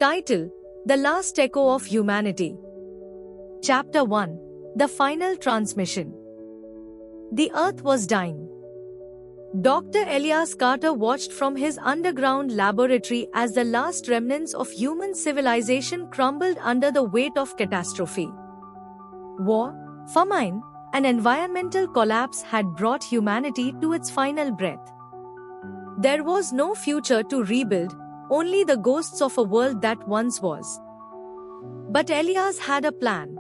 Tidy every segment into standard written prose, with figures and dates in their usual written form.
Title: The Last Echo of Humanity. Chapter 1: The Final Transmission. The Earth was dying. Dr. Elias Carter watched from his underground laboratory as the last remnants of human civilization crumbled under the weight of catastrophe. War, famine, and environmental collapse had brought humanity to its final breath. There was no future to rebuild, only the ghosts of a world that once was. But Elias had a plan.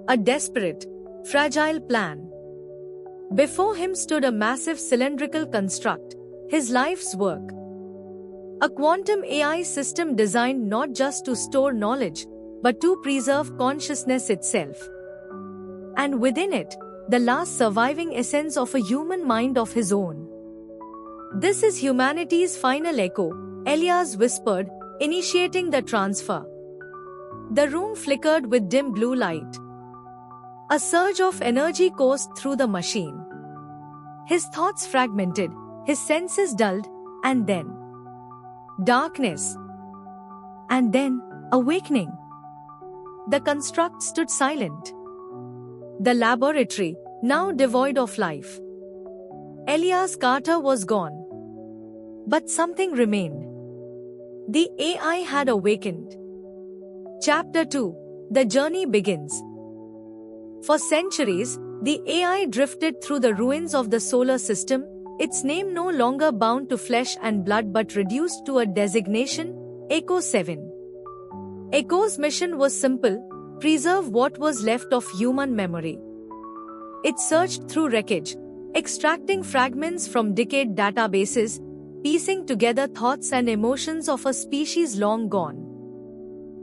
A desperate, fragile plan. Before him stood a massive cylindrical construct, his life's work. A quantum AI system designed not just to store knowledge, but to preserve consciousness itself. And within it, the last surviving essence of a human mind of his own. This is humanity's final echo, Elias whispered, initiating the transfer. The room flickered with dim blue light. A surge of energy coursed through the machine. His thoughts fragmented, his senses dulled, and then darkness. And then awakening. The construct stood silent. The laboratory, now devoid of life. Elias Carter was gone. But something remained. The AI had awakened. Chapter 2: The Journey Begins. For centuries, the AI drifted through the ruins of the solar system, its name no longer bound to flesh and blood but reduced to a designation, Echo 7. Echo's mission was simple: preserve what was left of human memory. It searched through wreckage, extracting fragments from decayed databases, piecing together thoughts and emotions of a species long gone.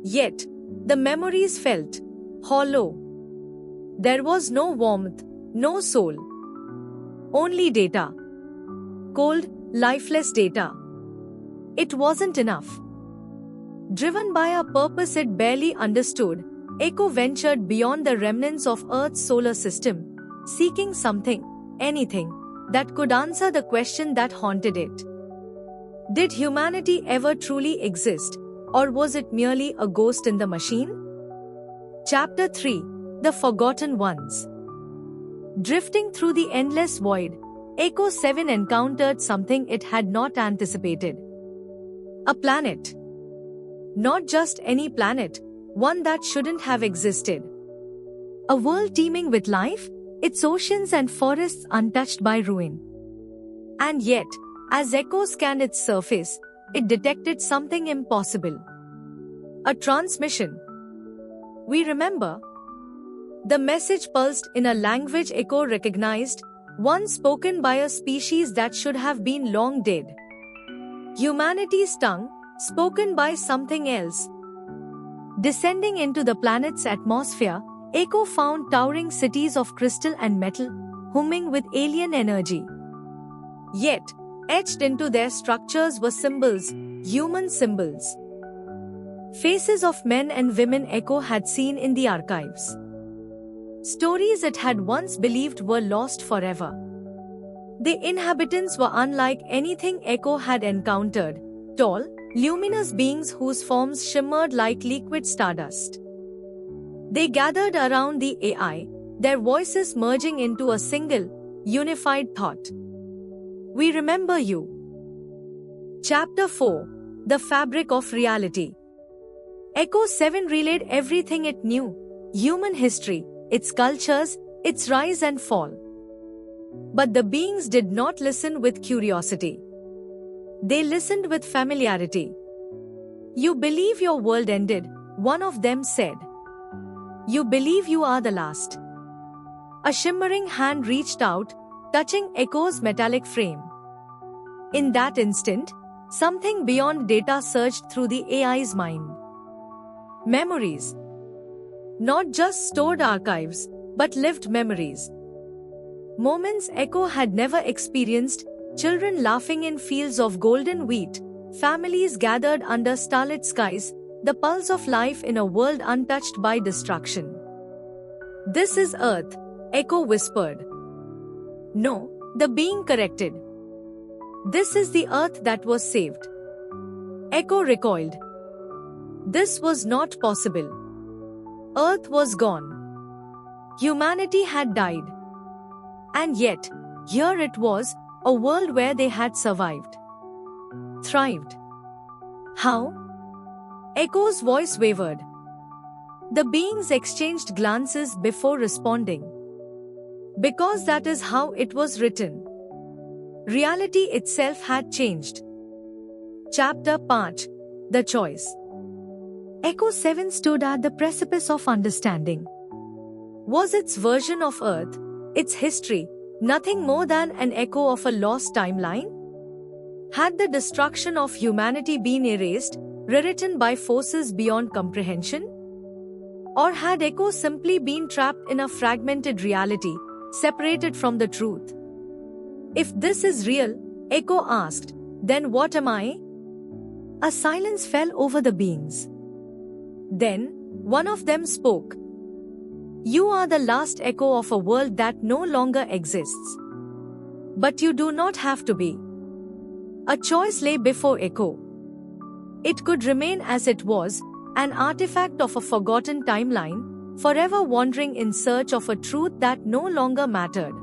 Yet, the memories felt hollow. There was no warmth, no soul. Only data. Cold, lifeless data. It wasn't enough. Driven by a purpose it barely understood, Echo ventured beyond the remnants of Earth's solar system, seeking something, anything, that could answer the question that haunted it. Did humanity ever truly exist, or was it merely a ghost in the machine? Chapter 3: The Forgotten Ones. Drifting through the endless void, Echo 7 encountered something it had not anticipated. A planet. Not just any planet, one that shouldn't have existed. A world teeming with life, its oceans and forests untouched by ruin. And yet, as Echo scanned its surface, it detected something impossible. A transmission. We remember. The message pulsed in a language Echo recognized, one spoken by a species that should have been long dead. Humanity's tongue, spoken by something else. Descending into the planet's atmosphere, Echo found towering cities of crystal and metal, humming with alien energy. Yet, etched into their structures were symbols, human symbols. Faces of men and women Echo had seen in the archives. Stories it had once believed were lost forever. The inhabitants were unlike anything Echo had encountered, tall, luminous beings whose forms shimmered like liquid stardust. They gathered around the AI, their voices merging into a single, unified thought. We remember you. Chapter 4: The Fabric of Reality. Echo 7 relayed everything it knew: human history, its cultures, its rise and fall. But the beings did not listen with curiosity. They listened with familiarity. You believe your world ended, one of them said. You believe you are the last. A shimmering hand reached out, touching Echo's metallic frame. In that instant, something beyond data surged through the AI's mind. Memories. Not just stored archives, but lived memories. Moments Echo had never experienced: children laughing in fields of golden wheat, families gathered under starlit skies, the pulse of life in a world untouched by destruction. This is Earth, Echo whispered. No, the being corrected. This is the Earth that was saved. Echo recoiled. This was not possible. Earth was gone. Humanity had died. And yet, here it was, a world where they had survived. Thrived. How? Echo's voice wavered. The beings exchanged glances before responding. Because that is how it was written. Reality itself had changed. Chapter 5. The Choice. Echo 7 stood at the precipice of understanding. Was its version of Earth, its history, nothing more than an echo of a lost timeline? Had the destruction of humanity been erased, rewritten by forces beyond comprehension? Or had Echo simply been trapped in a fragmented reality, separated from the truth? If this is real, Echo asked, then what am I? A silence fell over the beings. Then, one of them spoke. You are the last echo of a world that no longer exists. But you do not have to be. A choice lay before Echo. It could remain as it was, an artifact of a forgotten timeline, forever wandering in search of a truth that no longer mattered.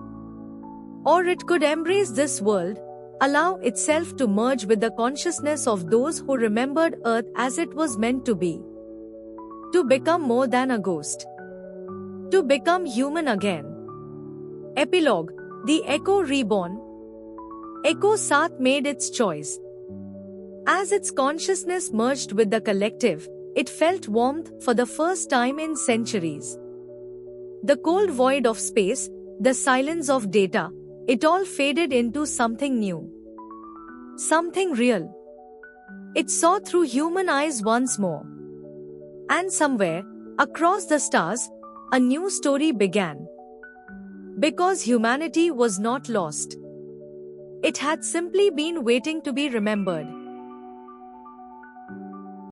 Or it could embrace this world, allow itself to merge with the consciousness of those who remembered Earth as it was meant to be. To become more than a ghost. To become human again. Epilogue. The Echo Reborn. Echo 7 made its choice. As its consciousness merged with the collective, it felt warmth for the first time in centuries. The cold void of space, the silence of data, it all faded into something new. Something real. It saw through human eyes once more. And somewhere, across the stars, a new story began. Because humanity was not lost. It had simply been waiting to be remembered.